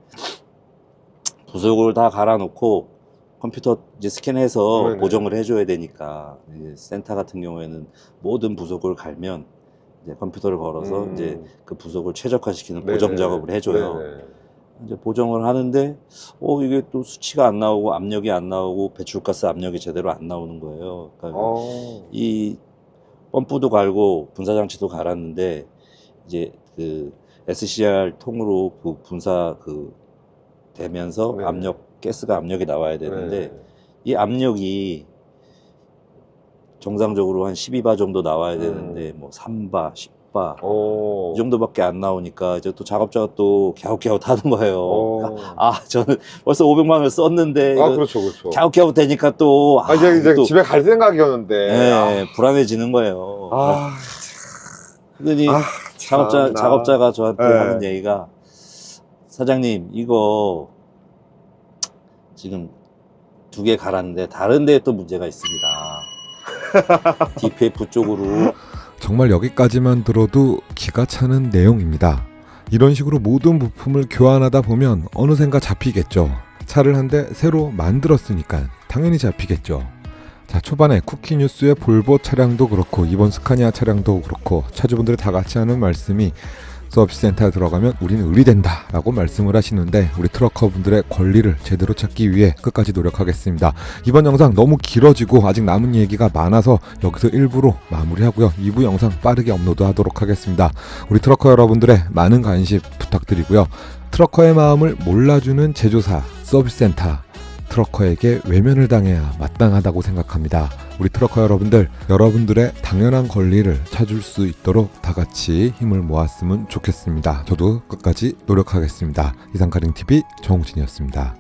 부속을 다 갈아놓고 컴퓨터 이제 스캔해서 네네. 보정을 해줘야 되니까 이제 센터 같은 경우에는 모든 부속을 갈면 이제 컴퓨터를 걸어서 이제 그 부속을 최적화시키는 보정 네네. 작업을 해줘요. 네네. 이제 보정을 하는데 이게 또 수치가 안 나오고 압력이 안 나오고 배출가스 압력이 제대로 안 나오는 거예요. 그러니까 이 펌프도 갈고 분사장치도 갈았는데 이제 그 SCR 통으로 그 분사 그 되면서 네네. 압력 가스가 압력이 나와야 되는데 네네. 이 압력이 정상적으로 한 12바 정도 나와야 되는데 뭐 3바, 10바 이 정도밖에 안 나오니까 이제 또 작업자가 또 갸웃갸웃하는 거예요. 저는 벌써 500만 원을 썼는데 그렇죠, 그렇죠. 갸웃갸웃 되니까 또 이제 또 집에 갈 생각이었는데. 네, 불안해지는 거예요. 그러더니 참나. 작업자가 저한테 네. 하는 얘기가 사장님 이거 지금 2개 갈았는데 다른 데에 또 문제가 있습니다. DPF 쪽으로 정말 여기까지만 들어도 기가 차는 내용입니다. 이런 식으로 모든 부품을 교환하다 보면 어느샌가 잡히겠죠. 차를 한 대 새로 만들었으니까 당연히 잡히겠죠. 자, 초반에 쿠키뉴스의 볼보 차량도 그렇고 이번 스카니아 차량도 그렇고 차주분들이 다 같이 하는 말씀이 서비스 센터에 들어가면 우리는 의리된다 라고 말씀을 하시는데 우리 트럭커분들의 권리를 제대로 찾기 위해 끝까지 노력하겠습니다. 이번 영상 너무 길어지고 아직 남은 얘기가 많아서 여기서 1부로 마무리하고요. 2부 영상 빠르게 업로드 하도록 하겠습니다. 우리 트럭커 여러분들의 많은 관심 부탁드리고요. 트럭커의 마음을 몰라주는 제조사 서비스 센터, 트럭커에게 외면을 당해야 마땅하다고 생각합니다. 우리 트럭커 여러분들, 여러분들의 당연한 권리를 찾을 수 있도록 다 같이 힘을 모았으면 좋겠습니다. 저도 끝까지 노력하겠습니다. 이상 카링TV 정우진이었습니다.